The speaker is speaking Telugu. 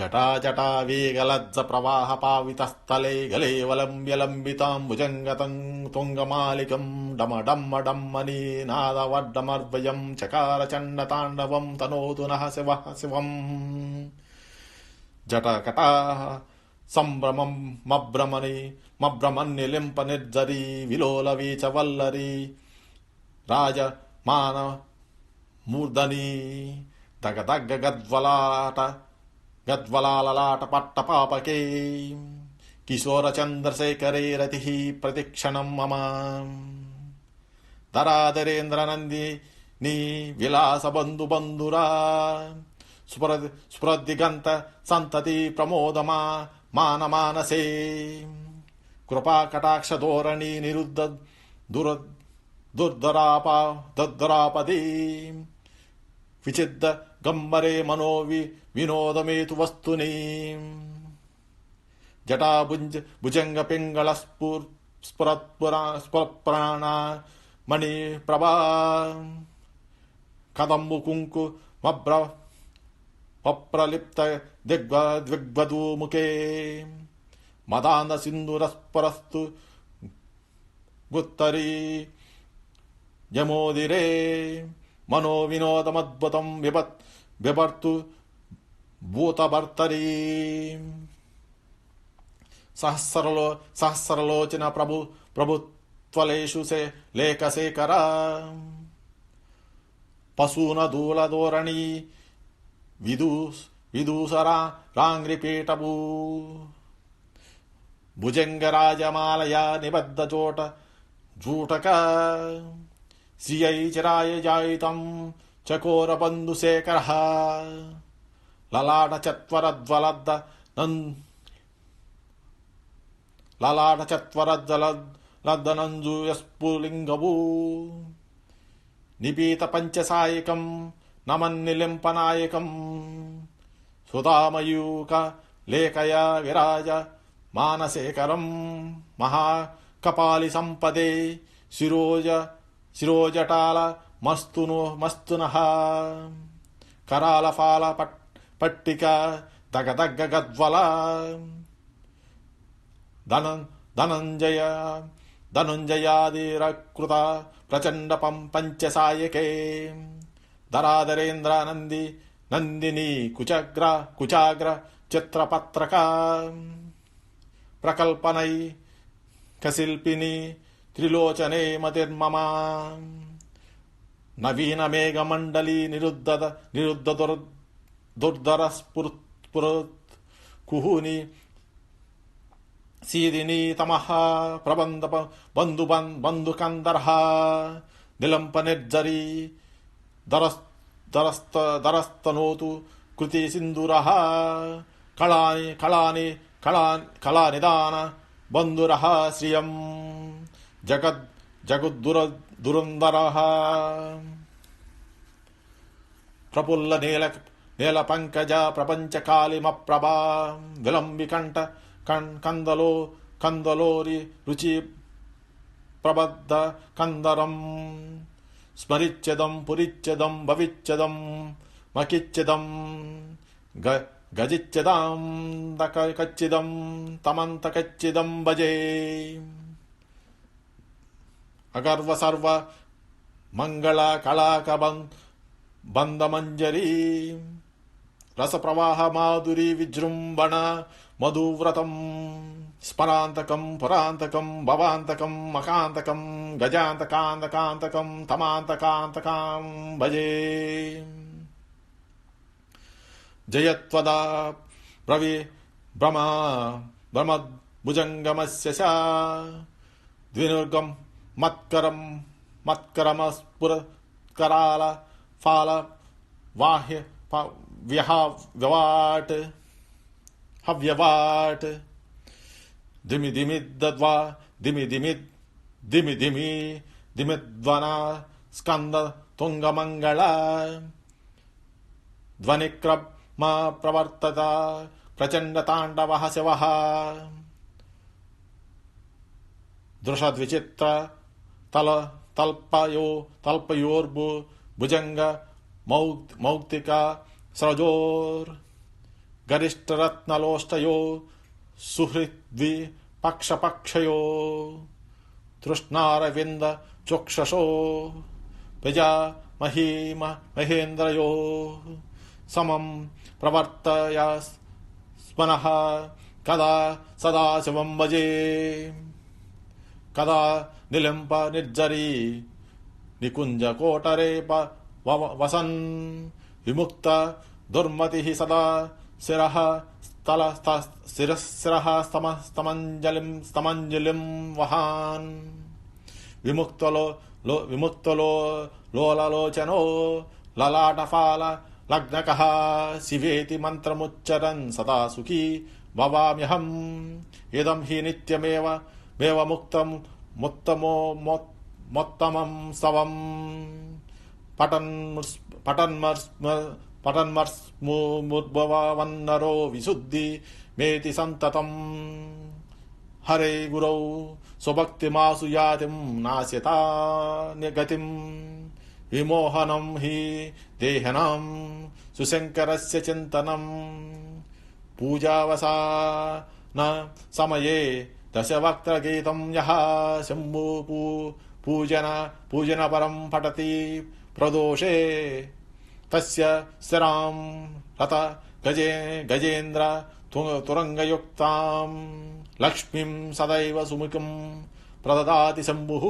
జటాజటావేగలజ్జ ప్రవాహ పావితస్థలే గలేవలంబ్యలంబితాంబుజంగతం తుంగమాలికం డమడమ్మడమ్మని నాదవడ్డమర్వయం చకార చండతాండవం తనోతు నః శివః శివం. జటకటా సంభ్రమం మభ్రమన్నిలింప నిర్జరీ విలోల వీచ వల్లరి రాజమాన మూర్ధని దగదగ్గ గద్వలాలలాట పట్టపాపకే కిశోర చంద్రశేఖరే రతి ప్రతిక్షణం మమ. ధరాధరేంద్రనందిని విలాస బంధురా స్ఫురద్దిగంత సంతతి ప్రమోదమా మానమానసే కృపాకటాక్ష ధోరణి నిరుద్ధ దుర్ధరాపదీ విచిద్ద గంబరే మనో వినోదమేతు వస్తుని. జటాభుంజ భుజంగ పింగళ స్ఫురత్పురాణ మణి ప్రభా కదంబు కుంకు మప్రలిప్త దిగ్వధూముఖే మదాంద సింధురస్పరస్తు గుత్తరీ యమోదిరే మనో వినోదమద్భుతం బిభర్తు భూతభర్తరీ. సహస్రలోచన ప్రభుత్వలేషు లేఖశేఖర పశూన దూలధోరణి విదూసరా రాంగ్రిపీఠభూ భుజంగరాజమాలయ నిబద్ధ జూటక శ్రియై చిరాయ జాయితం చకోర బంధుశేఖర లలాట చత్వరజ్వలద్దనంజుయస్ఫులింగభూ నిపీత పంచసాయకం నమన్నిలింపనాయకం సుధామయూక లేఖయా విరాజ మానశేఖరం మహాకపాలి సంపదే శిరోజటాల మస్తునః కరాల ఫాల పట్టిక దగదగ్గ గద్వల ధనుంజయాదిరకృత ప్రచండ పంచసాయకే ధరాధరేంద్ర నందిని కుచాగ్ర చిత్రపత్రక ప్రకల్పనై కశిల్పిని త్రిలోచనే మతిర్మమ నవీన మేఘమండలి నిరుద్ధ దుర్ధర స్ఫురత్ కుహుని సీదిని తమః ప్రబంధ బంధుకందర్హ నిలంప నిర్జరీ దరస్తనోతు కృతి సింధురః కళానిదాన బంధురః శ్రియం జగద్దురంధరః ప్రఫుల్ల నేల పంకజ ప్రపంచ కాళిమ ప్రభా విలంబికంఠ కందలోరి రుచి ప్రబద్ధ కందరం స్మరిచ్ఛదం పురిచ్ఛదం భవిచ్ఛదం మకిచ్ఛదం గజిచ్ఛదాం దకచ్చిదం తమంతకచ్చిదం భజే. అగర్వ సర్వ మంగళ కళాక బంధమంజరీ రసప్రవాహ మాధురీ విజృంభణ మధువ్రతం స్మరాంతకం పురాంతకం భవాంతకం మకాంతకం గజాంతకాంతకాంతకం తమాంతకాంతకాం భజే. జయత్వదా భ్రమద్భుజంగమస్య ద్వినుర్గం మత్కరమస్ఫురత్కరాల ఫాల వాహ్య హవ్యవాట్ దిమిధ్వనా స్కంద తుంగమంగళ ధ్వనిక్రమ ప్రవర్తత ప్రచండ తాండవ శివః దృషద్విచిత్ర తల్పయోర్భు భుజంగ మౌక్తిక స్రజోర్ गरिष्ठरत्नलोष्टयो सुहृद्वि पक्षपक्षयो तृष्णारविन्द चोक्षसो प्रजा महेन्द्रयो समं प्रवर्तयास्मनः कदा सदाशिवं भजे कदा निलिम्प निर्जरी निकुञ्जकोटरे वसन् विमुक्त दुर्मतिः सदा शिरः स्तमञ्जलिं वहान् विमुक्तलो लोललोचनो ललाटफाल लग्नकः शिवेति मन्त्रमुच्चरन् सदा सुखी भवाम्यहम् इदं हि नित्यमेव मोत्तमं स्तवम् पठन्मर्स्मुद्भवन्नरो विशुद्धि मेति सन्ततम् हरे गुरौ स्वभक्तिमासु यातिं नास्यता गतिं विमोहनं हि देहनां सुशङ्करस्य चिन्तनं पूजावसान समये दशवक्त्रगीतं यः शम्भु पूजन परं पठति प्रदोषे तस्य स्थिरां रत गजेन्द्र तुरङ्गयुक्तां लक्ष्मीं सदैव सुमुखं प्रददाति शम्भुः।